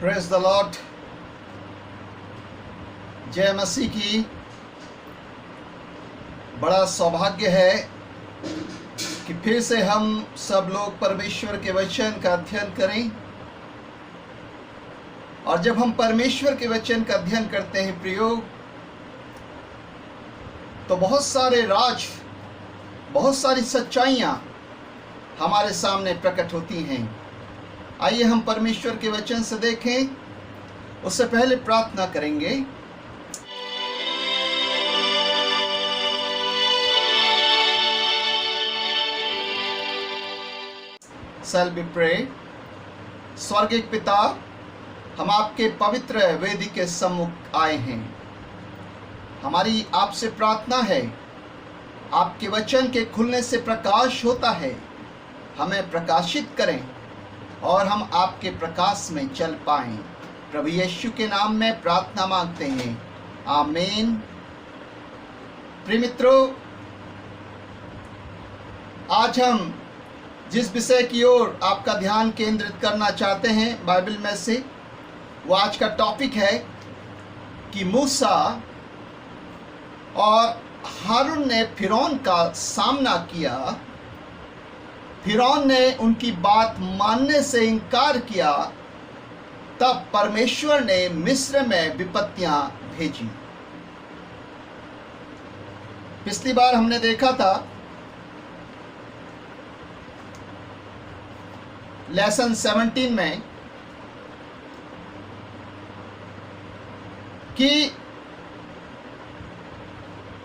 Praise the Lord. जय मसीह की। बड़ा सौभाग्य है कि फिर से हम सब लोग परमेश्वर के वचन का अध्ययन करें। और जब हम परमेश्वर के वचन का अध्ययन करते हैं प्रियो, तो बहुत सारे राज, बहुत सारी सच्चाइयाँ हमारे सामने प्रकट होती हैं। आइए हम परमेश्वर के वचन से देखें। उससे पहले प्रार्थना करेंगे। Shall we pray? स्वर्गीय पिता, हम आपके पवित्र वेदी के सम्मुख आए हैं। हमारी आपसे प्रार्थना है, आपके वचन के खुलने से प्रकाश होता है, हमें प्रकाशित करें और हम आपके प्रकाश में चल पाएं। प्रभु यीशु के नाम में प्रार्थना मांगते हैं, आमीन। प्रिय मित्रों, आज हम जिस विषय की ओर आपका ध्यान केंद्रित करना चाहते हैं बाइबल में से, वो आज का टॉपिक है कि मूसा और हारून ने फिरौन का सामना किया। फिरौन ने उनकी बात मानने से इनकार किया, तब परमेश्वर ने मिस्र में विपत्तियां भेजी। पिछली बार हमने देखा था लेसन 17 में कि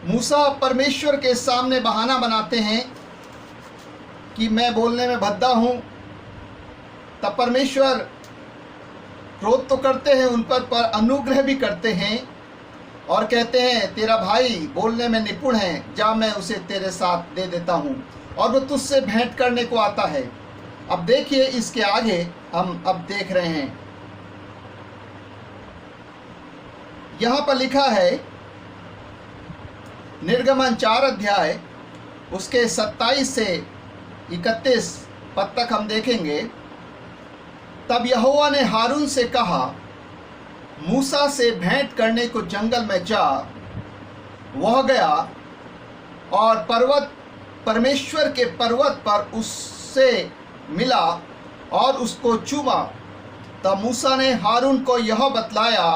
मूसा परमेश्वर के सामने बहाना बनाते हैं कि मैं बोलने में भद्दा हूँ। तब परमेश्वर क्रोध तो करते हैं उन पर अनुग्रह भी करते हैं और कहते हैं तेरा भाई बोलने में निपुण है, जा मैं उसे तेरे साथ दे देता हूँ और वो तुझसे भेंट करने को आता है। अब देखिए इसके आगे हम अब देख रहे हैं, यहाँ पर लिखा है निर्गमन 4 अध्याय उसके 27 से 31 पद तक हम देखेंगे। तब यहोवा ने हारून से कहा, मूसा से भेंट करने को जंगल में जा। वह गया और परमेश्वर के पर्वत पर उससे मिला और उसको चूमा। तब मूसा ने हारून को यह बतलाया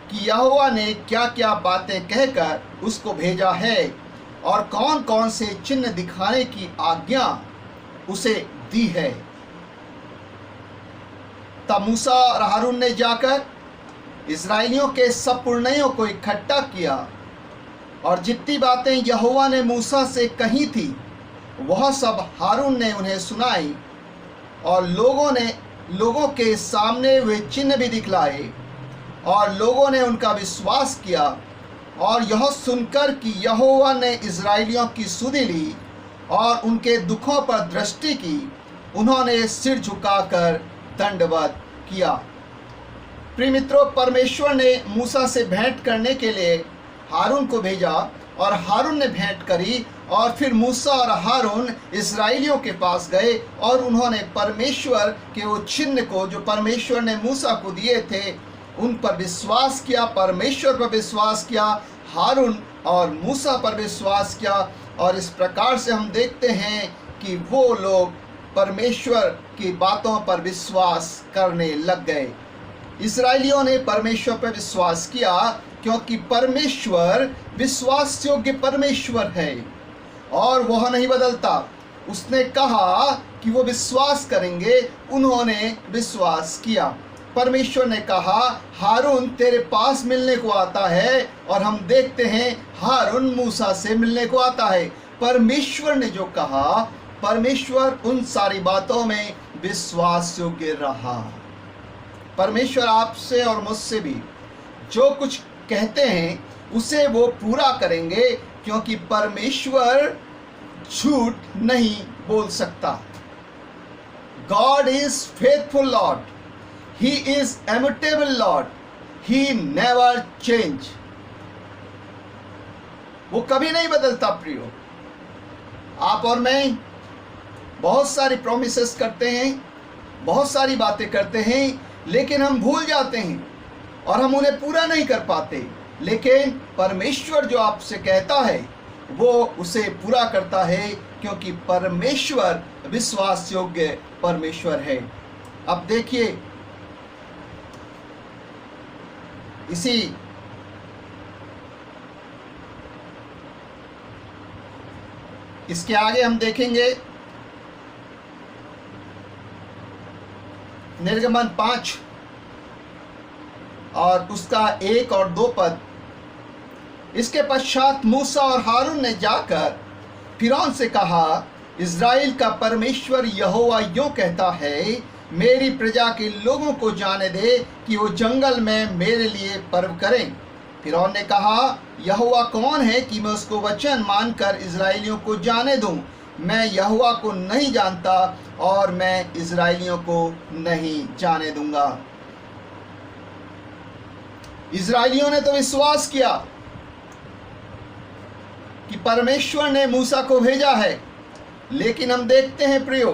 कि यहोवा ने क्या क्या बातें कहकर उसको भेजा है और कौन कौन से चिन्ह दिखाने की आज्ञा उसे दी है। तब मूसा और हारून ने जाकर इस्राएलियों के सब पुरनियों को इकट्ठा किया और जितनी बातें यहोवा ने मूसा से कही थी वह सब हारून ने उन्हें सुनाई और लोगों के सामने वे चिन्ह भी दिखलाए और लोगों ने उनका विश्वास किया। और यह सुनकर कि यहोवा ने इस्राएलियों की सुधि ली और उनके दुखों पर दृष्टि की, उन्होंने सिर झुकाकर दंडवत किया। प्रिय मित्रों, परमेश्वर ने मूसा से भेंट करने के लिए हारून को भेजा और हारून ने भेंट करी और फिर मूसा और हारून इस्राएलियों के पास गए और उन्होंने परमेश्वर के वो चिन्ह को जो परमेश्वर ने मूसा को दिए थे उन पर विश्वास किया, परमेश्वर पर विश्वास किया, हारून और मूसा पर विश्वास किया। और इस प्रकार से हम देखते हैं कि वो लोग परमेश्वर की बातों पर विश्वास करने लग गए। इस्राएलियों ने परमेश्वर पर विश्वास किया क्योंकि परमेश्वर विश्वास योग्य परमेश्वर है और वह नहीं बदलता। उसने कहा कि वो विश्वास करेंगे, उन्होंने विश्वास किया। परमेश्वर ने कहा हारून तेरे पास मिलने को आता है और हम देखते हैं हारून मूसा से मिलने को आता है। परमेश्वर ने जो कहा, परमेश्वर उन सारी बातों में विश्वास योग्य रहा। परमेश्वर आपसे और मुझसे भी जो कुछ कहते हैं उसे वो पूरा करेंगे क्योंकि परमेश्वर झूठ नहीं बोल सकता। God is faithful Lord, He is immutable Lord, He never change। वो कभी नहीं बदलता। प्रियो, आप और मैं बहुत सारी प्रॉमिसेस करते हैं, बहुत सारी बातें करते हैं, लेकिन हम भूल जाते हैं और हम उन्हें पूरा नहीं कर पाते। लेकिन परमेश्वर जो आपसे कहता है वो उसे पूरा करता है, क्योंकि परमेश्वर विश्वास योग्य परमेश्वर है। अब देखिए, इसके आगे हम देखेंगे निर्गमन 5 और उसका 1 और 2 पद। इसके पश्चात मूसा और हारून ने जाकर फिरौन से कहा, इज़राइल का परमेश्वर यहोवा यूं कहता है, मेरी प्रजा के लोगों को जाने दे कि वो जंगल में मेरे लिए पर्व करें। फिरौन ने कहा, यहोवा कौन है कि मैं उसको वचन मानकर इज़राइलियों को जाने दूं? मैं यहोवा को नहीं जानता और मैं इज़राइलियों को नहीं जाने दूंगा। इज़राइलियों ने तो विश्वास किया कि परमेश्वर ने मूसा को भेजा है, लेकिन हम देखते हैं प्रियो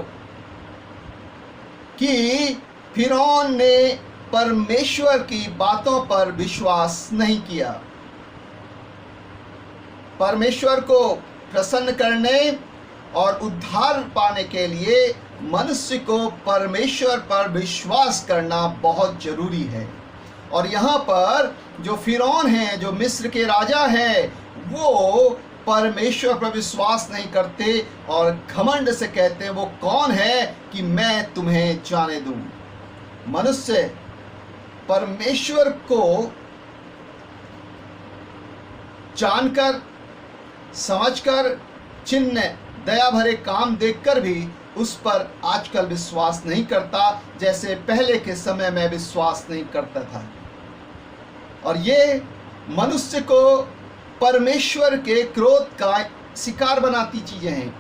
कि फिरौन ने परमेश्वर की बातों पर विश्वास नहीं किया। परमेश्वर को प्रसन्न करने और उद्धार पाने के लिए मनुष्य को परमेश्वर पर विश्वास करना बहुत जरूरी है। और यहाँ पर जो फिरौन है, जो मिस्र के राजा है, वो परमेश्वर पर विश्वास नहीं करते और घमंड से कहते हैं, वो कौन है कि मैं तुम्हें जाने दूं। मनुष्य परमेश्वर को जानकर, समझकर, चिन्ह, दया भरे काम देखकर भी उस पर आजकल विश्वास नहीं करता, जैसे पहले के समय में विश्वास नहीं करता था। और ये मनुष्य को परमेश्वर के क्रोध का शिकार बनाती चीजें हैं।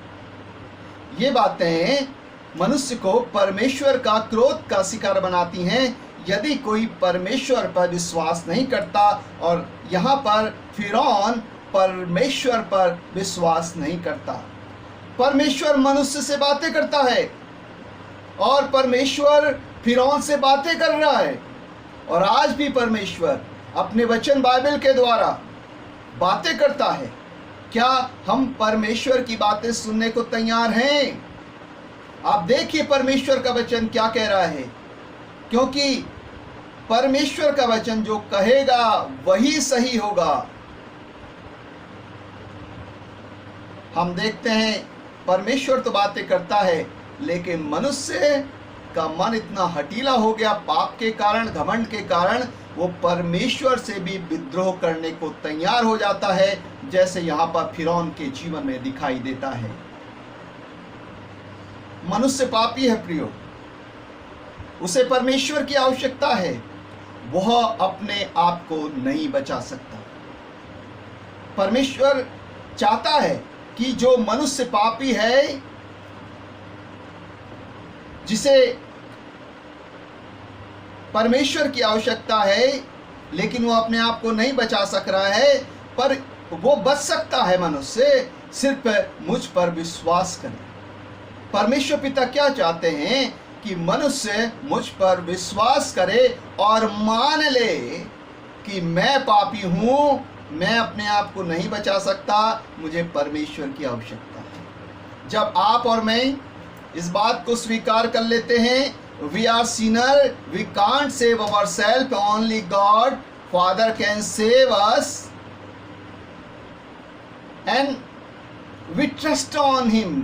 ये बातें मनुष्य को परमेश्वर का क्रोध का शिकार बनाती हैं यदि कोई परमेश्वर पर विश्वास नहीं करता। और यहाँ पर फिरौन परमेश्वर पर विश्वास नहीं करता। परमेश्वर मनुष्य से बातें करता है और परमेश्वर फिरौन से बातें कर रहा है। और आज भी परमेश्वर अपने वचन बाइबल के द्वारा बातें करता है। क्या हम परमेश्वर की बातें सुनने को तैयार हैं? आप देखिए परमेश्वर का वचन क्या कह रहा है, क्योंकि परमेश्वर का वचन जो कहेगा वही सही होगा। हम देखते हैं परमेश्वर तो बातें करता है, लेकिन मनुष्य का मन इतना हठीला हो गया पाप के कारण, घमंड के कारण, वो परमेश्वर से भी विद्रोह करने को तैयार हो जाता है, जैसे यहाँ पर फिरौन के जीवन में दिखाई देता है। मनुष्य पापी है प्रियो, उसे परमेश्वर की आवश्यकता है। वह अपने आप को नहीं बचा सकता। परमेश्वर चाहता है कि जो मनुष्य पापी है, जिसे परमेश्वर की आवश्यकता है, लेकिन वो अपने आप को नहीं बचा सक रहा है, पर वो बच सकता है मनुष्य सिर्फ मुझ पर विश्वास करे। परमेश्वर पिता क्या चाहते हैं कि मनुष्य मुझ पर विश्वास करे और मान ले कि मैं पापी हूं, मैं अपने आप को नहीं बचा सकता, मुझे परमेश्वर की आवश्यकता है। जब आप और मैं इस बात को स्वीकार कर लेते हैं, we are sinner, we can't save ourselves, only God Father can save us, and we trust on him,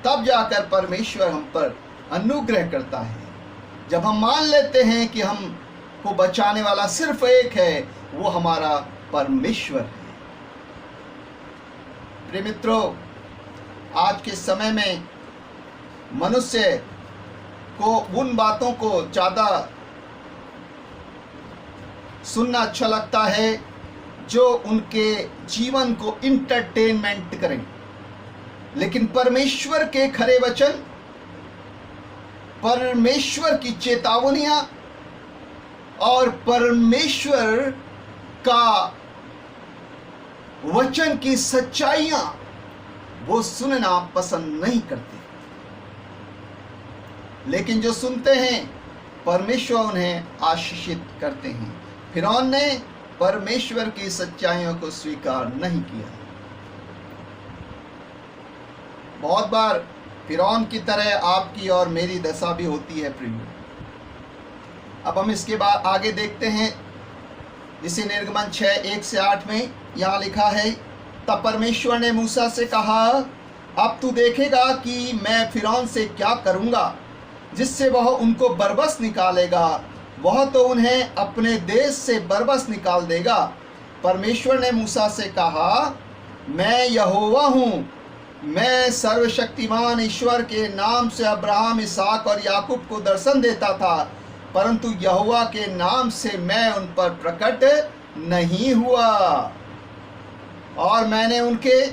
तब जाकर परमेश्वर हम पर अनुग्रह करता है। जब हम मान लेते हैं कि हम को बचाने वाला सिर्फ एक है, वो हमारा परमेश्वर है। प्रिय मित्रों, आज के समय में मनुष्य को उन बातों को ज़्यादा सुनना अच्छा लगता है जो उनके जीवन को इंटरटेनमेंट करें, लेकिन परमेश्वर के खरे वचन, परमेश्वर की चेतावनियां और परमेश्वर का वचन की सच्चाइयां वो सुनना पसंद नहीं करते। लेकिन जो सुनते हैं परमेश्वर उन्हें आशीषित करते हैं। फिरौन ने परमेश्वर की सच्चाइयों को स्वीकार नहीं किया। बहुत बार फिरौन की तरह आपकी और मेरी दशा भी होती है प्रिय। अब हम इसके बाद आगे देखते हैं। इसी निर्गमन 6:1-8 में यहाँ लिखा है, तब परमेश्वर ने मूसा से कहा, अब तू देखेगा कि मैं फिरौन से क्या करूँगा, जिससे वह उनको बरबस निकालेगा। वह तो उन्हें अपने देश से बरबस निकाल देगा। परमेश्वर ने मूसा से कहा, मैं यहोवा हूँ। मैं सर्वशक्तिमान ईश्वर के नाम से अब्राहम, इसहाक और याकूब को दर्शन देता था, परंतु यहोवा के नाम से मैं उन पर प्रकट नहीं हुआ। और मैंने उनके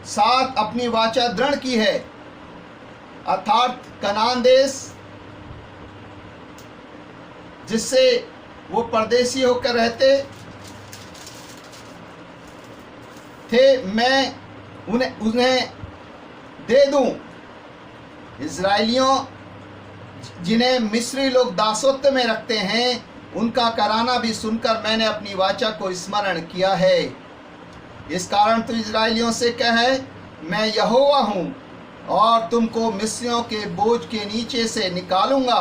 साथ अपनी वाचा दृढ़ की है, अर्थात कनान देश जिससे वो परदेशी होकर रहते थे, मैं उन्हें दे दूं। इजराइलियों जिन्हें मिस्री लोग दासत्व में रखते हैं, उनका कराना भी सुनकर मैंने अपनी वाचा को स्मरण किया है। इस कारण तू इजराइलियों से कहे, मैं यहोवा हूँ, और तुमको मिस्रियों के बोझ के नीचे से निकालूंगा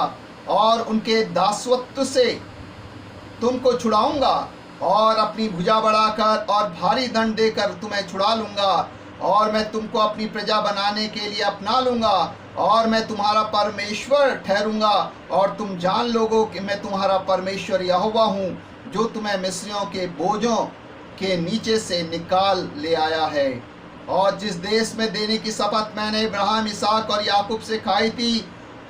और उनके दासत्व से तुमको छुड़ाऊंगा, और अपनी भुजा बढ़ाकर और भारी दंड देकर तुम्हें छुड़ा लूंगा, और मैं तुमको अपनी प्रजा बनाने के लिए अपना लूंगा, और मैं तुम्हारा परमेश्वर ठहरूंगा, और तुम जान लोगो कि मैं तुम्हारा परमेश्वर यहोवा हूँ, जो तुम्हें मिस्रियों के बोझों के नीचे से निकाल ले आया है। और जिस देश में देने की शपथ मैंने अब्राहम, इसहाक और याकूब से खाई थी,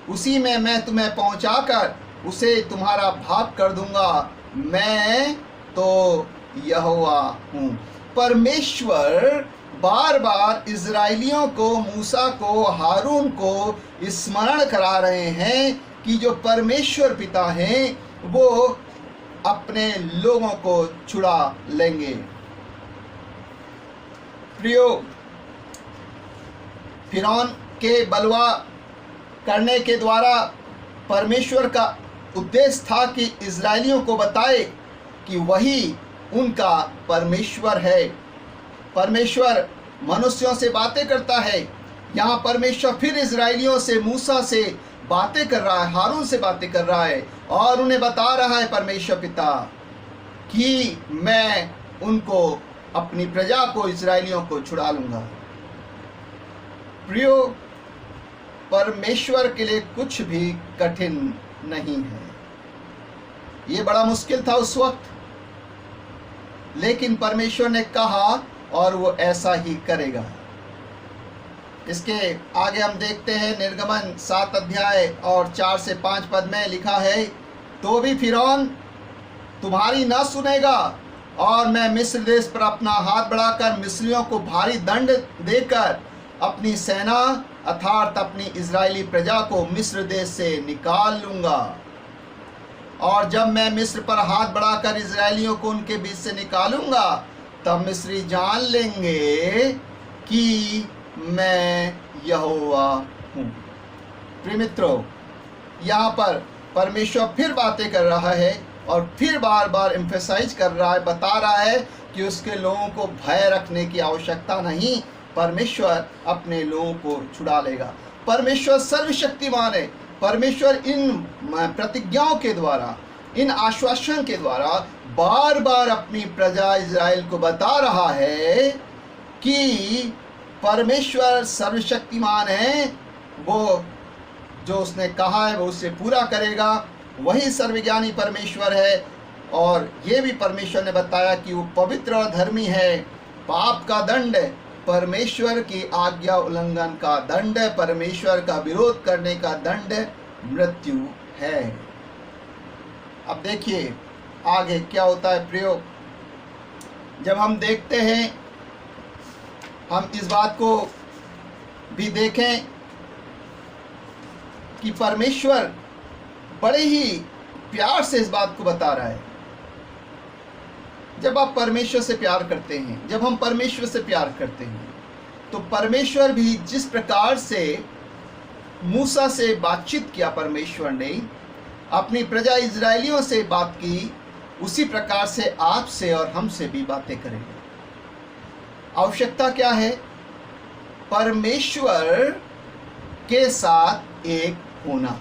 उसी में मैं तुम्हें पहुंचाकर उसे तुम्हारा भाग कर दूंगा। मैं तो यहोवा हूँ। परमेश्वर बार बार इजराइलियों को, मूसा को, हारून को स्मरण करा रहे हैं कि जो परमेश्वर पिता हैं वो अपने लोगों को छुड़ा लेंगे। प्रियो, फिरौन के बलवा करने के द्वारा परमेश्वर का उद्देश्य था कि इजराइलियों को बताए कि वही उनका परमेश्वर है। परमेश्वर मनुष्यों से बातें करता है। यहाँ परमेश्वर फिर इजराइलियों से, मूसा से बातें कर रहा है, हारून से बातें कर रहा है, और उन्हें बता रहा है परमेश्वर पिता कि मैं उनको, अपनी प्रजा को, इजराइलियों को छुड़ा लूंगा। प्रियो, परमेश्वर के लिए कुछ भी कठिन नहीं है। ये बड़ा मुश्किल था उस वक्त, लेकिन परमेश्वर ने कहा और वो ऐसा ही करेगा। इसके आगे हम देखते हैं निर्गमन 7 अध्याय और 4 से 5 पद में लिखा है, तो भी फिरौन तुम्हारी न सुनेगा, और मैं मिस्र देश पर अपना हाथ बढ़ाकर मिस्रियों को भारी दंड देकर अपनी सेना अर्थात अपनी इजरायली प्रजा को मिस्र देश से निकाल लूंगा। और जब मैं मिस्र पर हाथ बढ़ाकर इजरायलियों को उनके बीच से निकालूंगा, तब मिस्री जान लेंगे कि मैं यहोवा हूँ। प्रिय मित्रों, यहाँ पर परमेश्वर फिर बातें कर रहा है और फिर बार बार एम्फेसाइज कर रहा है, बता रहा है कि उसके लोगों को भय रखने की आवश्यकता नहीं। परमेश्वर अपने लोगों को छुड़ा लेगा। परमेश्वर सर्वशक्तिमान है। परमेश्वर इन प्रतिज्ञाओं के द्वारा, इन आश्वासन के द्वारा बार बार अपनी प्रजा इज़राइल को बता रहा है कि परमेश्वर सर्वशक्तिमान है। वो जो उसने कहा है वो उससे पूरा करेगा। वही सर्वज्ञानी परमेश्वर है। और ये भी परमेश्वर ने बताया कि वो पवित्र और धर्मी है। पाप का दंड, परमेश्वर की आज्ञा उल्लंघन का दंड, परमेश्वर का विरोध करने का दंड मृत्यु है। अब देखिए आगे क्या होता है प्रियो। जब हम देखते हैं, हम इस बात को भी देखें कि परमेश्वर बड़े ही प्यार से इस बात को बता रहा है। जब आप परमेश्वर से प्यार करते हैं, जब हम परमेश्वर से प्यार करते हैं, तो परमेश्वर भी जिस प्रकार से मूसा से बातचीत किया परमेश्वर ने, अपनी प्रजा इजरायलियों से बात की, उसी प्रकार से आपसे और हमसे भी बातें करेगा। आवश्यकता क्या है? परमेश्वर के साथ एक होना।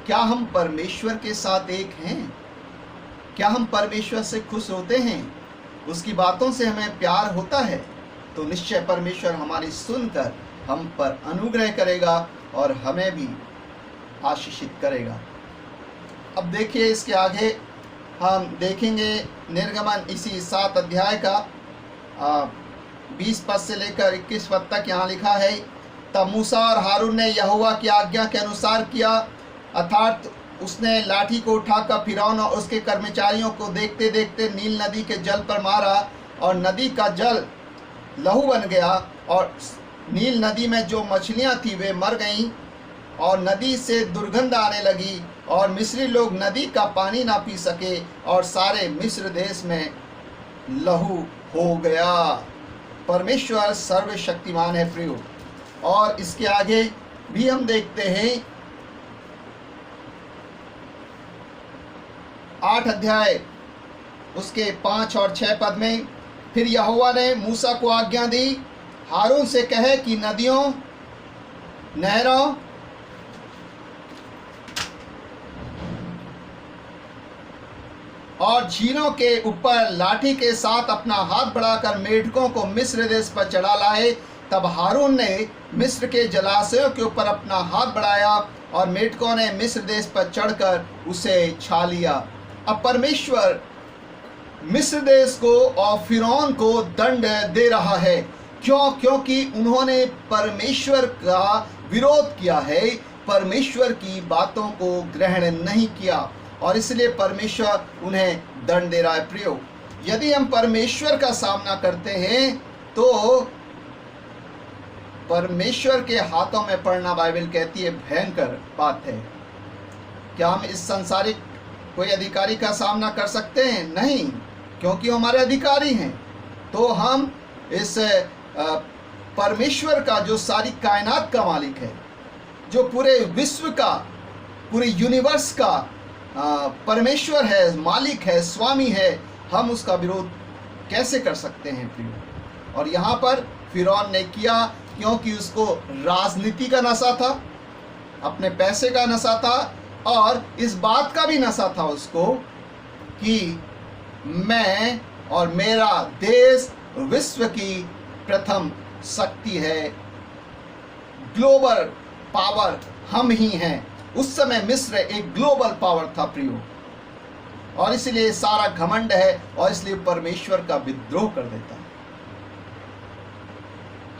क्या हम परमेश्वर के साथ एक हैं? क्या हम परमेश्वर से खुश होते हैं? उसकी बातों से हमें प्यार होता है? तो निश्चय परमेश्वर हमारी सुनकर हम पर अनुग्रह करेगा और हमें भी आशीषित करेगा। अब देखिए, इसके आगे हम देखेंगे निर्गमन इसी 7 अध्याय का 20 पद से लेकर 21 पद तक। यहाँ लिखा है, तब मूसा और हारून ने यहोवा की आज्ञा के अनुसार किया, अर्थात उसने लाठी को उठाकर फिरौन और उसके कर्मचारियों को देखते देखते नील नदी के जल पर मारा और नदी का जल लहू बन गया और नील नदी में जो मछलियां थी वे मर गईं और नदी से दुर्गंध आने लगी और मिस्री लोग नदी का पानी ना पी सके और सारे मिस्र देश में लहू हो गया। परमेश्वर सर्वशक्तिमान है प्रियो। और इसके आगे भी हम देखते हैं 8 अध्याय उसके 5 और 6 पद में, फिर यहोवा ने मूसा को आज्ञा दी, हारून से कहे कि नदियों, नहरों और झीलों के ऊपर लाठी के साथ अपना हाथ बढ़ाकर मेढकों को मिस्र देश पर चढ़ा लाए। तब हारून ने मिस्र के जलाशयों के ऊपर अपना हाथ बढ़ाया और मेढकों ने मिस्र देश पर चढ़कर उसे छा लिया। अब परमेश्वर मिस्र देश को और फिरौन को दंड दे रहा है। क्यों? क्योंकि उन्होंने परमेश्वर का विरोध किया है, परमेश्वर की बातों को ग्रहण नहीं किया और इसलिए परमेश्वर उन्हें दंड दे रहा है। प्रियो, यदि हम परमेश्वर का सामना करते हैं तो परमेश्वर के हाथों में पड़ना, बाइबल कहती है, भयंकर बात है। क्या हम इस संसारिक कोई अधिकारी का सामना कर सकते हैं? नहीं, क्योंकि हमारे अधिकारी हैं। तो हम इस परमेश्वर का, जो सारी कायनात का मालिक है, जो पूरे विश्व का, पूरे यूनिवर्स का परमेश्वर है, मालिक है, स्वामी है, हम उसका विरोध कैसे कर सकते हैं प्रियो? और यहाँ पर फिरौन ने किया, क्योंकि उसको राजनीति का नशा था, अपने पैसे का नशा था और इस बात का भी नशा था उसको कि मैं और मेरा देश विश्व की प्रथम शक्ति है, ग्लोबल पावर हम ही हैं। उस समय मिस्र एक ग्लोबल पावर था प्रियो, और इसलिए सारा घमंड है और इसलिए परमेश्वर का विद्रोह कर देता है।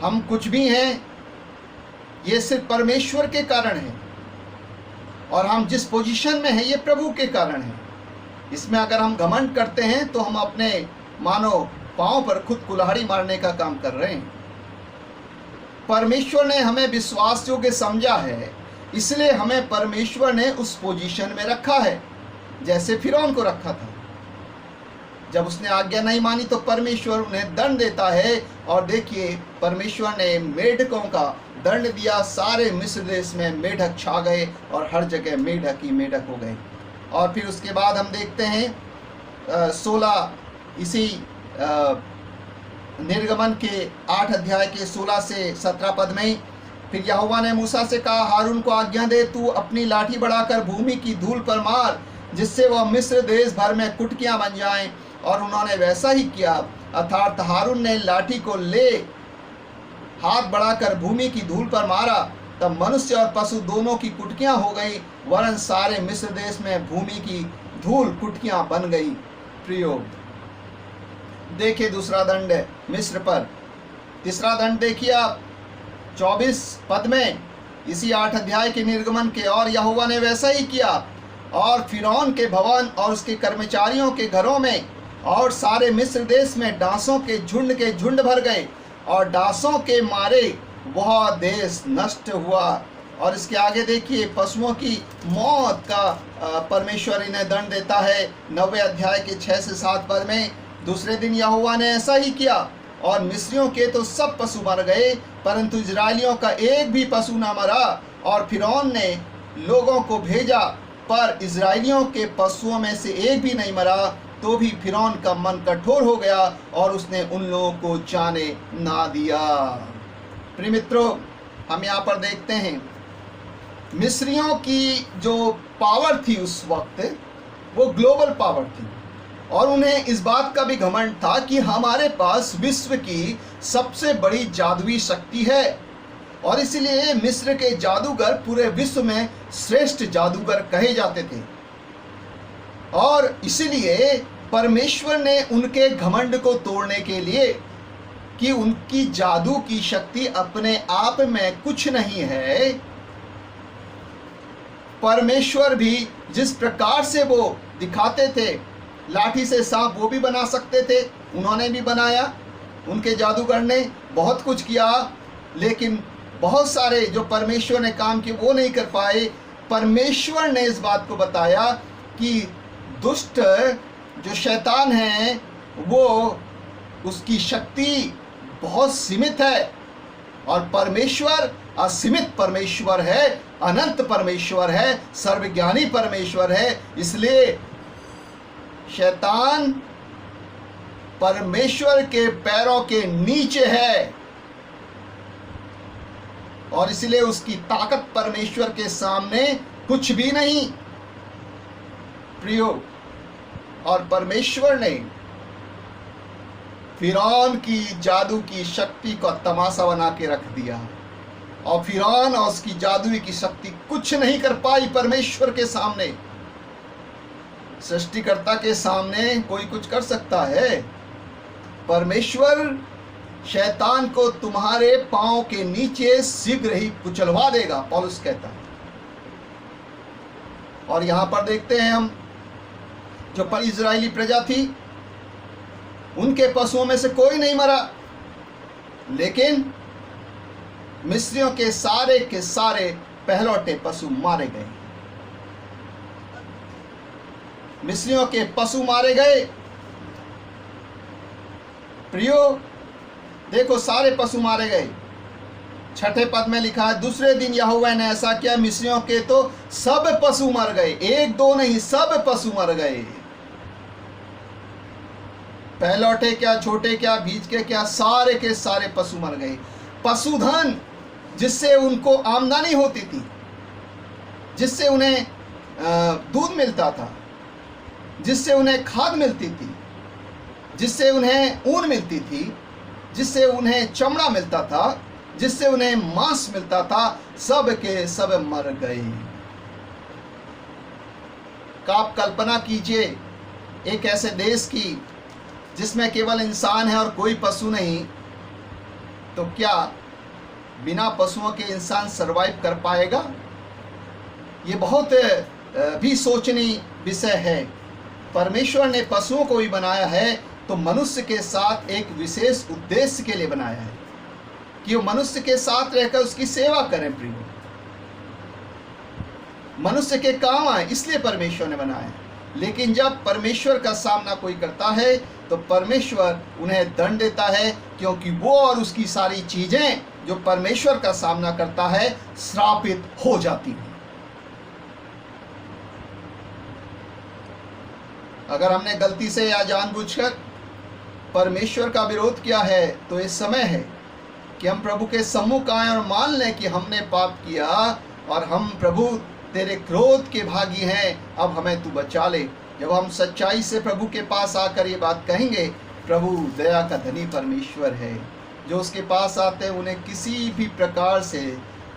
हम कुछ भी हैं, ये सिर्फ परमेश्वर के कारण है, और हम जिस पोजीशन में हैं ये प्रभु के कारण है। इसमें अगर हम घमंड करते हैं तो हम अपने मानो पांव पर खुद कुल्हाड़ी मारने का काम कर रहे हैं। परमेश्वर ने हमें विश्वास योग्य समझा है, इसलिए हमें परमेश्वर ने उस पोजीशन में रखा है जैसे फिरौन को रखा था। जब उसने आज्ञा नहीं मानी तो परमेश्वर उन्हें दंड देता है, और देखिए परमेश्वर ने मेढकों का दंड दिया। सारे मिस्र देश में मेढक छा गए और हर जगह मेढक ही मेढक हो गए। और फिर उसके बाद हम देखते हैं 16 इसी निर्गमन के 8 अध्याय के 16 से 17 पद में, फिर यहोवा ने मूसा से कहा, हारून को आज्ञा दे, तू अपनी लाठी बढ़ाकर भूमि की धूल पर मार, जिससे वह मिस्र देश भर में कुटकियां बन जाएं। और उन्होंने वैसा ही किया, अर्थात हारून ने लाठी को ले हाथ बढ़ाकर भूमि की धूल पर मारा, तब मनुष्य और पशु दोनों की कुटकियां हो गई, वरन सारे मिस्र देश में भूमि की धूल कुटकियां बन गई। प्रियो, देखिए दूसरा दंड है मिस्र पर। तीसरा दंड देखिए आप 24 पद में इसी 8 अध्याय के निर्गमन के, और यहोवा ने वैसा ही किया, और फिरौन के भवन और उसके कर्मचारियों के घरों में और सारे मिस्र देश में डांसों के झुंड भर गए, और डांसों के मारे वह देश नष्ट हुआ। और इसके आगे देखिए पशुओं की मौत का परमेश्वर इन्हें दंड देता है 9वें अध्याय के 6 से 7 पद में। दूसरे दिन यहोवा ने ऐसा ही किया, और मिस्रियों के तो सब पशु मर गए, परंतु इजरायलियों का एक भी पशु न मरा, और फिरौन ने लोगों को भेजा, पर इजराइलियों के पशुओं में से एक भी नहीं मरा। तो भी फिरौन का मन कठोर हो गया और उसने उन लोगों को जाने ना दिया। प्रिय मित्रों, हम यहाँ पर देखते हैं मिस्रियों की जो पावर थी उस वक्त, वो ग्लोबल पावर थी, और उन्हें इस बात का भी घमंड था कि हमारे पास विश्व की सबसे बड़ी जादुई शक्ति है, और इसलिए मिस्र के जादूगर पूरे विश्व में श्रेष्ठ जादूगर कहे जाते थे। और इसलिए परमेश्वर ने उनके घमंड को तोड़ने के लिए कि उनकी जादू की शक्ति अपने आप में कुछ नहीं है, परमेश्वर भी जिस प्रकार से वो दिखाते थे, लाठी से सांप वो भी बना सकते थे, उन्होंने भी बनाया। उनके जादूगर ने बहुत कुछ किया, लेकिन बहुत सारे जो परमेश्वर ने काम किए वो नहीं कर पाए। परमेश्वर ने इस बात को बताया कि दुष्ट जो शैतान है वो उसकी शक्ति बहुत सीमित है, और परमेश्वर असीमित परमेश्वर है, अनंत परमेश्वर है, सर्वज्ञानी परमेश्वर है। इसलिए शैतान परमेश्वर के पैरों के नीचे है, और इसलिए उसकी ताकत परमेश्वर के सामने कुछ भी नहीं। प्रियो, और परमेश्वर ने फिरौन की जादू की शक्ति को तमाशा बना के रख दिया, और फिरौन और उसकी जादुई की शक्ति कुछ नहीं कर पाई परमेश्वर के सामने। सृष्टिकर्ता के सामने कोई कुछ कर सकता है? परमेश्वर शैतान को तुम्हारे पांव के नीचे शीघ्र ही कुचलवा देगा, पौलुस कहता है। और यहां पर देखते हैं हम, जो पर इजरायली प्रजा थी उनके पशुओं में से कोई नहीं मरा, लेकिन मिस्रियों के सारे पहलौठे पशु मारे गए। मिस्रियों के पशु मारे गए। प्रियो देखो, सारे पशु मारे गए। छठे पद में लिखा है, दूसरे दिन यहोवा ने ऐसा किया, मिस्रियों के तो सब पशु मर गए, एक दो नहीं, सब पशु मर गए। पहलौठे क्या, छोटे क्या, बीज के क्या, सारे के सारे पशु मर गए। पशुधन जिससे उनको आमदनी होती थी, जिससे उन्हें दूध मिलता था, जिससे उन्हें खाद मिलती थी, जिससे उन्हें ऊन मिलती थी, जिससे उन्हें चमड़ा मिलता था, जिससे उन्हें मांस मिलता था, सब के सब मर गए। आप कल्पना कीजिए एक ऐसे देश की जिसमें केवल इंसान है और कोई पशु नहीं, तो क्या बिना पशुओं के इंसान सरवाइव कर पाएगा? ये बहुत भी सोचनीय विषय है। परमेश्वर ने पशुओं को भी बनाया है तो मनुष्य के साथ एक विशेष उद्देश्य के लिए बनाया है कि वो मनुष्य के साथ रहकर उसकी सेवा करें। प्रिय, मनुष्य के काम आए, इसलिए परमेश्वर ने बनाया है। लेकिन जब परमेश्वर का सामना कोई करता है तो परमेश्वर उन्हें दंड देता है, क्योंकि वो और उसकी सारी चीजें जो परमेश्वर का सामना करता है श्रापित हो जाती हैं। अगर हमने गलती से या जानबूझकर परमेश्वर का विरोध किया है तो इस समय है कि हम प्रभु के सम्मुख आए और मान लें कि हमने पाप किया और हम प्रभु तेरे क्रोध के भागी हैं, अब हमें तू बचा ले। जब हम सच्चाई से प्रभु के पास आकर ये बात कहेंगे, प्रभु दया का धनी परमेश्वर है, जो उसके पास आते हैं उन्हें किसी भी प्रकार से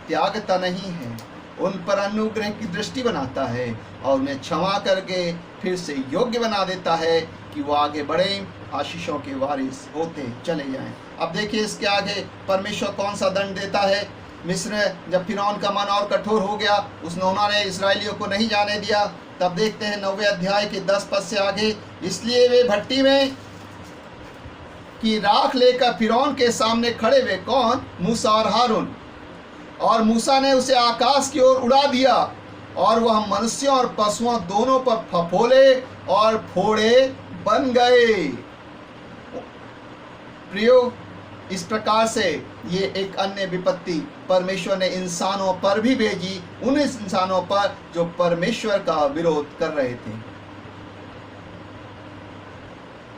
त्यागता नहीं है, उन पर अनुग्रह की दृष्टि बनाता है और उन्हें क्षमा करके फिर से योग्य बना देता है कि वो आगे बढ़े, आशीषों के वारिस होते चले जाएं। अब देखिए इसके आगे परमेश्वर कौन सा दंड देता है। मिस्र, जब फिरौन का मन और कठोर हो गया, उन्होंने इस्राएलियों को नहीं जाने दिया, तब देखते हैं 9वें अध्याय के 10 पद से आगे, इसलिए वे भट्टी में की राख लेकर फिरौन के सामने खड़े हुए। कौन? मूसा और हारून। और मूसा ने उसे आकाश की ओर उड़ा दिया और वह मनुष्यों और पशुओं दोनों पर फफोले और फोड़े बन गए। प्रियो, इस प्रकार से ये एक अन्य विपत्ति परमेश्वर ने इंसानों पर भी भेजी, उन इंसानों पर जो परमेश्वर का विरोध कर रहे थे।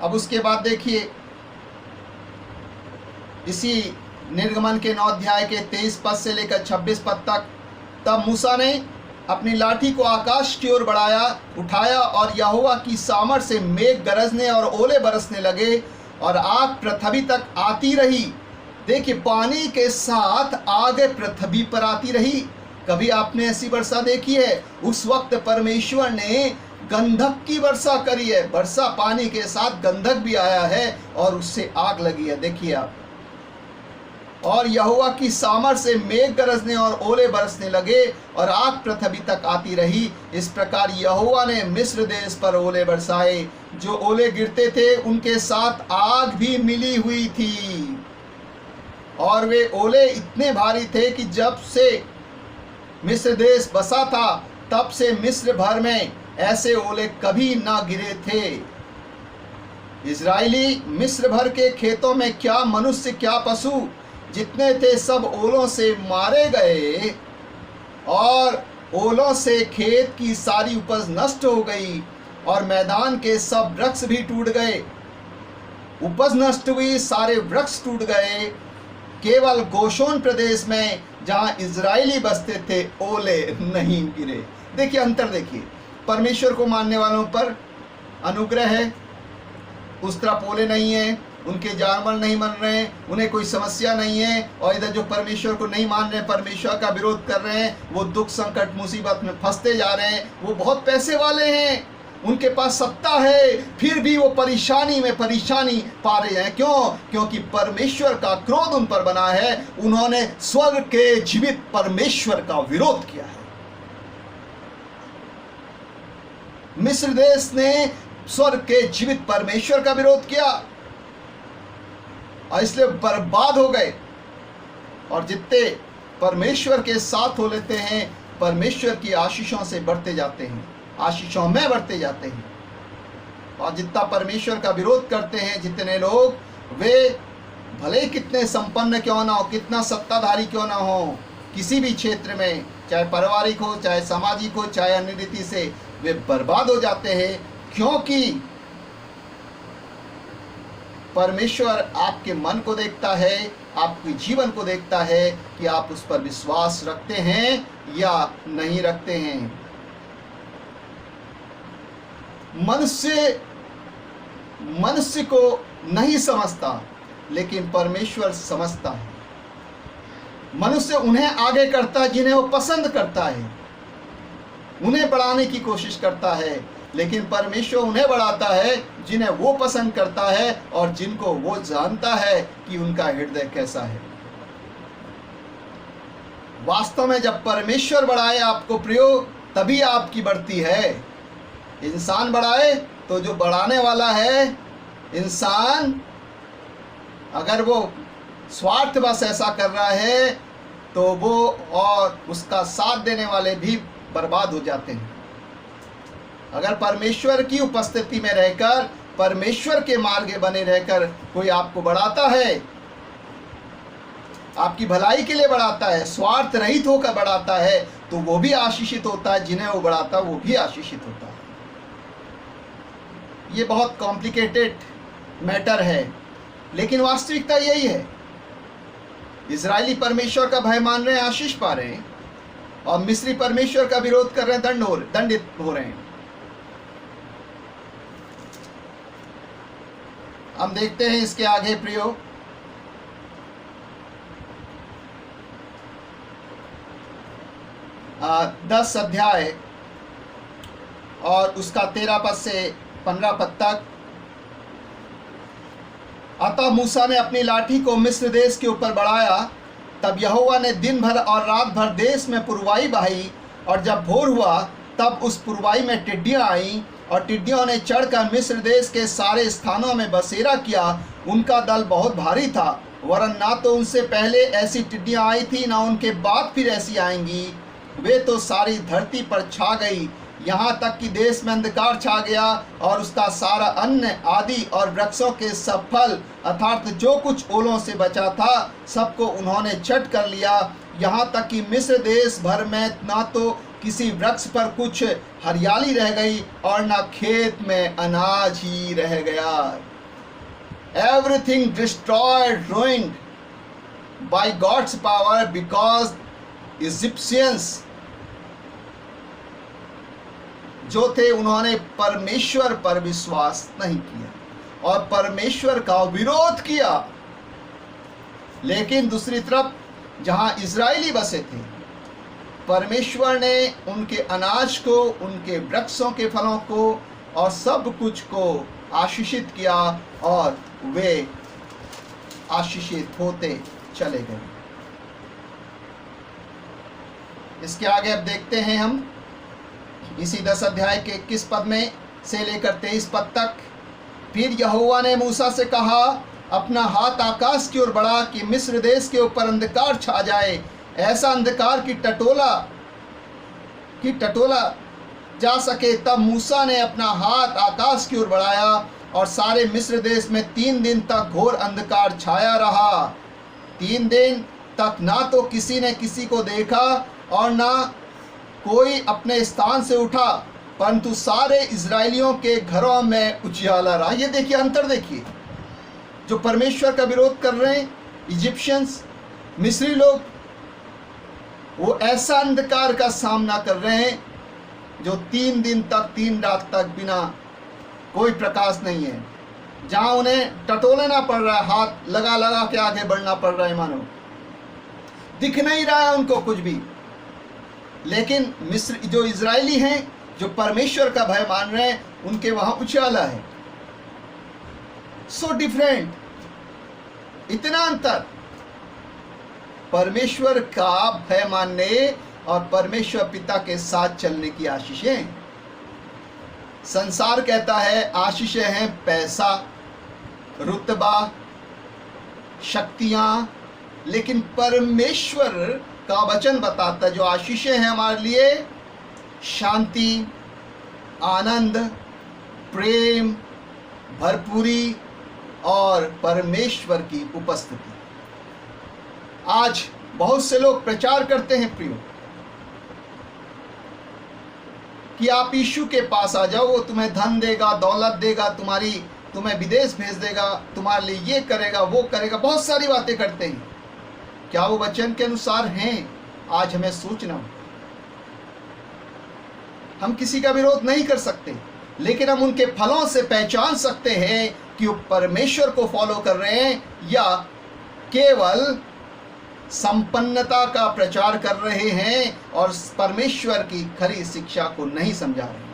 अब उसके बाद देखिए इसी निर्गमन के 9 अध्याय के 23 पद से लेकर 26 पद तक, तब मूसा ने अपनी लाठी को आकाश की ओर उठाया और यहोवा की सामर्थ से मेघ गरजने और ओले बरसने लगे और आग पृथ्वी तक आती रही। देखिए पानी के साथ आग पृथ्वी पर आती रही। कभी आपने ऐसी वर्षा देखी है? उस वक्त परमेश्वर ने गंधक की वर्षा करी है, वर्षा पानी के साथ गंधक भी आया है और उससे आग लगी है। देखिए आप, और यहोवा की सामर्थ से मेघ गरजने और ओले बरसने लगे और आग पृथ्वी तक आती रही। इस प्रकार यहोवा ने मिस्र देश पर ओले बरसाए, जो ओले गिरते थे उनके साथ आग भी मिली हुई थी, और वे ओले इतने भारी थे कि जब से मिस्र देश बसा था तब से मिस्र भर में ऐसे ओले कभी ना गिरे थे। इजराइली मिस्र भर के खेतों में क्या मनुष्य क्या पशु जितने थे सब ओलों से मारे गए, और ओलों से खेत की सारी उपज नष्ट हो गई और मैदान के सब वृक्ष भी टूट गए। उपज नष्ट हुई, सारे वृक्ष टूट गए। केवल गोशोन प्रदेश में जहां इजराइली बसते थे ओले नहीं गिरे। देखिए अंतर, देखिए परमेश्वर को मानने वालों पर अनुग्रह है, उस तरफ ओले नहीं है, उनके जानवर नहीं मर रहे हैं, उन्हें कोई समस्या नहीं है। और इधर जो परमेश्वर को नहीं मान रहे, परमेश्वर का विरोध कर रहे हैं, वो दुख संकट मुसीबत में फंसते जा रहे हैं। वो बहुत पैसे वाले हैं, उनके पास सत्ता है, फिर भी वो परेशानी में परेशानी पा रहे हैं। क्यों? क्योंकि परमेश्वर का क्रोध उन पर बना है। उन्होंने स्वर्ग के जीवित परमेश्वर का विरोध किया है। मिस्र देश ने स्वर्ग के जीवित परमेश्वर का विरोध किया और इसलिए बर्बाद हो गए। और जितने परमेश्वर के साथ हो लेते हैं, परमेश्वर की आशीषों से बढ़ते जाते हैं, आशीषों में बढ़ते जाते हैं। और जितना परमेश्वर का विरोध करते हैं जितने लोग, वे भले कितने संपन्न क्यों ना हो, कितना सत्ताधारी क्यों ना हो, किसी भी क्षेत्र में, चाहे पारिवारिक हो, चाहे सामाजिक हो, चाहे अन्य रीति से, वे बर्बाद हो जाते हैं। क्योंकि परमेश्वर आपके मन को देखता है, आपके जीवन को देखता है कि आप उस पर विश्वास रखते हैं या नहीं रखते हैं। मनुष्य को नहीं समझता, लेकिन परमेश्वर समझता है। मनुष्य उन्हें आगे करता है जिन्हें वो पसंद करता है, उन्हें बढ़ाने की कोशिश करता है, लेकिन परमेश्वर उन्हें बढ़ाता है जिन्हें वो पसंद करता है और जिनको वो जानता है कि उनका हृदय कैसा है। वास्तव में जब परमेश्वर बढ़ाए आपको प्रियो, तभी आपकी बढ़ती है। इंसान बढ़ाए तो जो बढ़ाने वाला है इंसान, अगर वो स्वार्थवश ऐसा कर रहा है तो वो और उसका साथ देने वाले भी बर्बाद हो जाते हैं। अगर परमेश्वर की उपस्थिति में रहकर, परमेश्वर के मार्ग बने रहकर कोई आपको बढ़ाता है, आपकी भलाई के लिए बढ़ाता है, स्वार्थ रहित होकर बढ़ाता है, तो वो भी आशीषित होता है। जिन्हें वो बढ़ाता है वो भी आशीषित होता है। ये बहुत कॉम्प्लिकेटेड मैटर है, लेकिन वास्तविकता यही है। इजरायली परमेश्वर का भय मान रहे हैं, आशीष पा रहे हैं, और मिस्री परमेश्वर का विरोध कर रहे हैं, दंडित हो रहे हैं। हम देखते हैं इसके आगे प्रियो, आ, 10 अध्याय और उसका 13 पद से 15 पद तक। अतः मूसा ने अपनी लाठी को मिस्र देश के ऊपर बढ़ाया, तब यहोवा ने दिन भर और रात भर देश में पुरवाई बहाई, और जब भोर हुआ तब उस पुरवाई में टिड्डियां आईं, और टिड्डियों ने चढ़कर मिस्र देश के सारे स्थानों में बसेरा किया। उनका दल बहुत भारी था, वरन ना तो उनसे पहले ऐसी टिड्डियां आई थी, ना उनके बाद फिर ऐसी आएंगी। वे तो सारी धरती पर छा गई। यहाँ तक कि देश में अंधकार छा गया और उसका सारा अन्न आदि और वृक्षों के सब फल अर्थात जो कुछ ओलों से बचा था सबको उन्होंने चट कर लिया। यहाँ तक कि मिस्र देश भर में ना तो किसी वृक्ष पर कुछ हरियाली रह गई और ना खेत में अनाज ही रह गया। Everything destroyed, ruined by God's power because Egyptians जो थे उन्होंने परमेश्वर पर विश्वास नहीं किया और परमेश्वर का विरोध किया। लेकिन दूसरी तरफ जहां इजरायली बसे थे, परमेश्वर ने उनके अनाज को, उनके वृक्षों के फलों को और सब कुछ को आशीषित किया और वे आशीषित होते चले गए। इसके आगे अब देखते हैं हम इसी 10 अध्याय के 21 पद में से लेकर 23 पद तक। फिर यहोवा ने मूसा से कहा, अपना हाथ आकाश की ओर बढ़ा कि मिस्र देश के ऊपर अंधकार छा जाए, ऐसा अंधकार की टटोला जा सके। तब मूसा ने अपना हाथ आकाश की ओर बढ़ाया और सारे मिस्र देश में 3 दिन तक घोर अंधकार छाया रहा। 3 दिन तक ना तो किसी ने किसी को देखा और ना कोई अपने स्थान से उठा, परंतु सारे इजरायलियों के घरों में उजियाला रहा। ये देखिए, अंतर देखिए, जो परमेश्वर का विरोध कर रहे हैं इजिप्शियंस, मिस्री लोग, वो ऐसा अंधकार का सामना कर रहे हैं जो 3 दिन तक 3 रात तक बिना कोई प्रकाश नहीं है, जहां उन्हें टटोलना पड़ रहा है, हाथ लगा लगा के आगे बढ़ना पड़ रहा है, मानो दिख नहीं रहा है उनको कुछ भी। लेकिन मिस्र जो इजरायली हैं, जो परमेश्वर का भय मान रहे हैं, उनके वहां उजाला है। सो डिफरेंट, इतना अंतर परमेश्वर का भय मानने और परमेश्वर पिता के साथ चलने की आशीषें। संसार कहता है आशीषें हैं पैसा, रुतबा, शक्तियां, लेकिन परमेश्वर का वचन बताता है जो आशीषें हैं हमारे लिए शांति, आनंद, प्रेम, भरपूरी और परमेश्वर की उपस्थिति। आज बहुत से लोग प्रचार करते हैं प्रियो कि आप यीशु के पास आ जाओ, वो तुम्हें धन देगा, दौलत देगा, तुम्हें विदेश भेज देगा, तुम्हारे लिए ये करेगा, वो करेगा, बहुत सारी बातें करते हैं। क्या वो वचन के अनुसार हैं? आज हमें सोचना। हम किसी का विरोध नहीं कर सकते, लेकिन हम उनके फलों से पहचान सकते हैं कि वो परमेश्वर को फॉलो कर रहे हैं या केवल संपन्नता का प्रचार कर रहे हैं और परमेश्वर की खरी शिक्षा को नहीं समझा रहे हैं।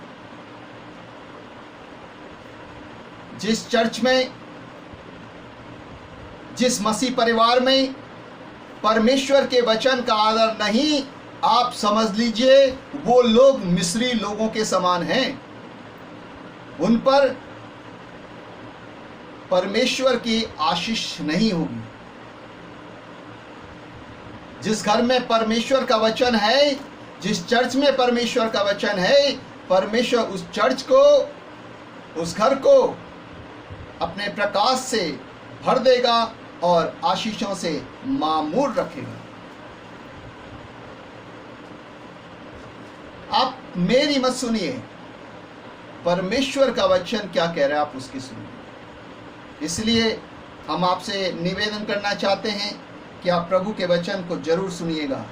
जिस चर्च में, जिस मसीह परिवार में परमेश्वर के वचन का आदर नहीं, आप समझ लीजिए वो लोग मिस्री लोगों के समान हैं। उन पर परमेश्वर की आशीष नहीं होगी। जिस घर में परमेश्वर का वचन है, जिस चर्च में परमेश्वर का वचन है, परमेश्वर उस चर्च को, उस घर को अपने प्रकाश से भर देगा और आशीषों से मामूर रखेगा। आप मेरी मत सुनिए, परमेश्वर का वचन क्या कह रहा है आप उसकी सुनिए। इसलिए हम आपसे निवेदन करना चाहते हैं कि आप प्रभु के वचन को जरूर सुनिएगा,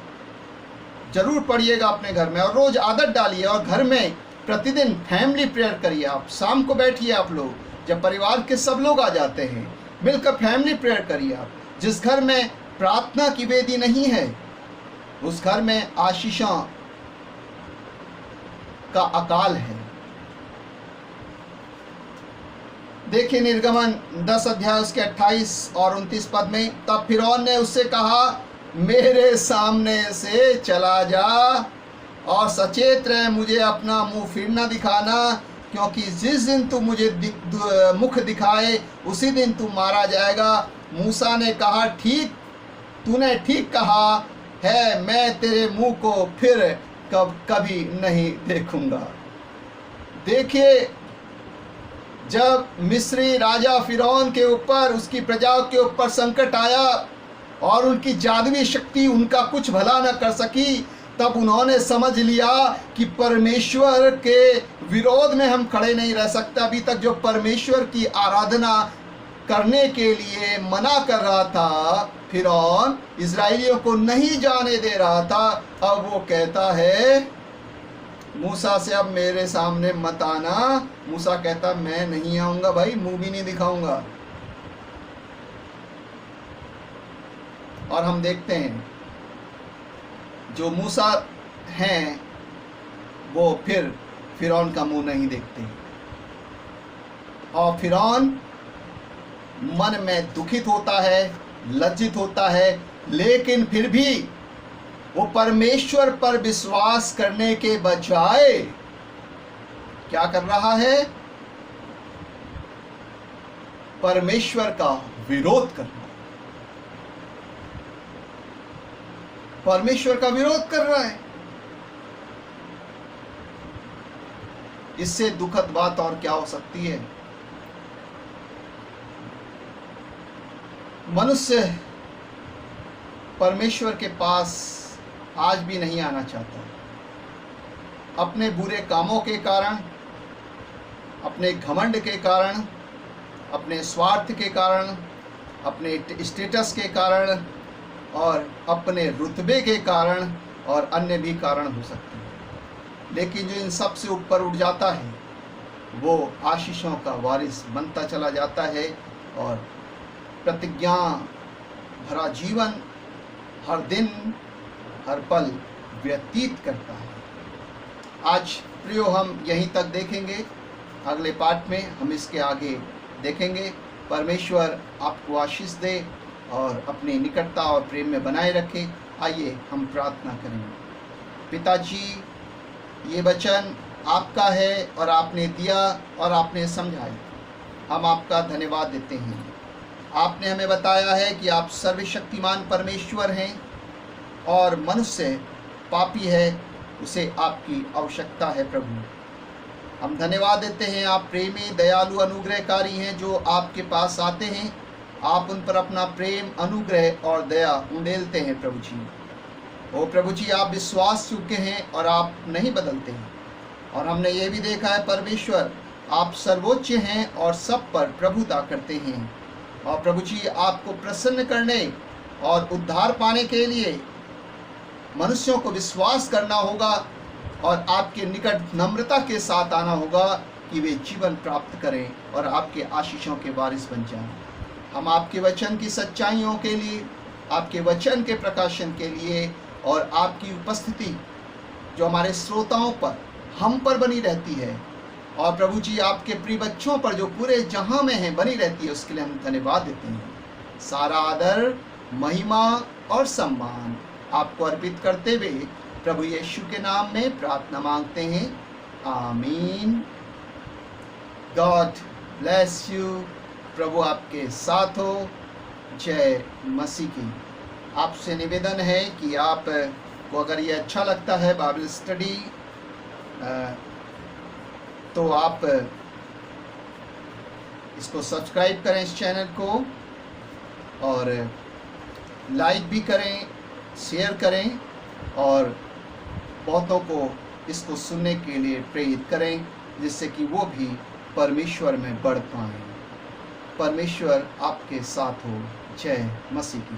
जरूर पढ़िएगा अपने घर में और रोज आदत डालिए और घर में प्रतिदिन फैमिली प्रेयर करिए। आप शाम को बैठिए, आप लोग जब परिवार के सब लोग आ जाते हैं मिलकर फैमिली प्रेयर करिए। आप जिस घर में प्रार्थना की वेदी नहीं है उस घर में आशीषों का अकाल है। देखिए निर्गमन 10 अध्याय उसके 28 और 29 पद में, तब फिरौन ने उससे कहा, मेरे सामने से चला जा और सचेत रह, मुझे अपना मुंह फिर न दिखाना, क्योंकि जिस दिन तू मुझे मुख दिखाए उसी दिन तू मारा जाएगा। मूसा ने कहा, ठीक, तूने ठीक कहा है, मैं तेरे मुंह को फिर कभी नहीं देखूंगा। देखिए, जब मिस्री राजा फिरौन के ऊपर, उसकी प्रजा के ऊपर संकट आया और उनकी जादुई शक्ति उनका कुछ भला न कर सकी, तब उन्होंने समझ लिया कि परमेश्वर के विरोध में हम खड़े नहीं रह सकते। अभी तक जो परमेश्वर की आराधना करने के लिए मना कर रहा था, फिरौन इजराइलियों को नहीं जाने दे रहा था, अब वो कहता है मूसा से अब मेरे सामने मत आना। मूसा कहता मैं नहीं आऊंगा भाई, मुंह भी नहीं दिखाऊंगा। और हम देखते हैं जो मूसा हैं वो फिर फिरौन का मुंह नहीं देखते, और फिरौन मन में दुखित होता है, लज्जित होता है, लेकिन फिर भी वो परमेश्वर पर विश्वास करने के बजाय क्या कर रहा है? परमेश्वर का विरोध कर रहा है, परमेश्वर का विरोध कर रहा है। इससे दुखद बात और क्या हो सकती है? मनुष्य परमेश्वर के पास आज भी नहीं आना चाहता। अपने बुरे कामों के कारण, अपने घमंड के कारण, अपने स्वार्थ के कारण, अपने स्टेटस के कारण और अपने रुतबे के कारण और अन्य भी कारण हो सकते हैं। लेकिन जो इन सब से ऊपर उठ जाता है वो आशीषों का वारिस बनता चला जाता है और प्रतिज्ञा भरा जीवन हर दिन हर पल व्यतीत करता है। आज प्रियो हम यहीं तक देखेंगे, अगले पार्ट में हम इसके आगे देखेंगे। परमेश्वर आपको आशीष दे और अपनी निकटता और प्रेम में बनाए रखे। आइए हम प्रार्थना करेंगे। पिताजी, ये वचन आपका है और आपने दिया और आपने समझाया, हम आपका धन्यवाद देते हैं। आपने हमें बताया है कि आप सर्वशक्तिमान परमेश्वर हैं और मनुष्य पापी है, उसे आपकी आवश्यकता है। प्रभु, हम धन्यवाद देते हैं, आप प्रेमी, दयालु, अनुग्रहकारी हैं। जो आपके पास आते हैं आप उन पर अपना प्रेम, अनुग्रह और दया उंडेलते हैं। प्रभु जी, ओ प्रभु जी, आप विश्वास योग्य हैं और आप नहीं बदलते हैं। और हमने ये भी देखा है परमेश्वर, आप सर्वोच्च हैं और सब पर प्रभुता करते हैं। और प्रभु जी, आपको प्रसन्न करने और उद्धार पाने के लिए मनुष्यों को विश्वास करना होगा और आपके निकट नम्रता के साथ आना होगा कि वे जीवन प्राप्त करें और आपके आशीषों के वारिस बन जाएं। हम आपके वचन की सच्चाइयों के लिए, आपके वचन के प्रकाशन के लिए और आपकी उपस्थिति जो हमारे श्रोताओं पर, हम पर बनी रहती है, और प्रभु जी आपके प्रिय बच्चों पर जो पूरे जहां में है बनी रहती है, उसके लिए हम धन्यवाद देते हैं। सारा आदर, महिमा और सम्मान आपको अर्पित करते हुए प्रभु यीशु के नाम में प्रार्थना मांगते हैं। आमीन। God bless you. प्रभु आपके साथ हो। जय मसीह की। आपसे निवेदन है कि आप को अगर ये अच्छा लगता है बाइबल स्टडी, तो आप इसको सब्सक्राइब करें, इस चैनल को, और लाइक भी करें, शेयर करें और बहुतों को इसको सुनने के लिए प्रेरित करें, जिससे कि वो भी परमेश्वर में बढ़ पाएं। परमेश्वर आपके साथ हो। जय मसीह की।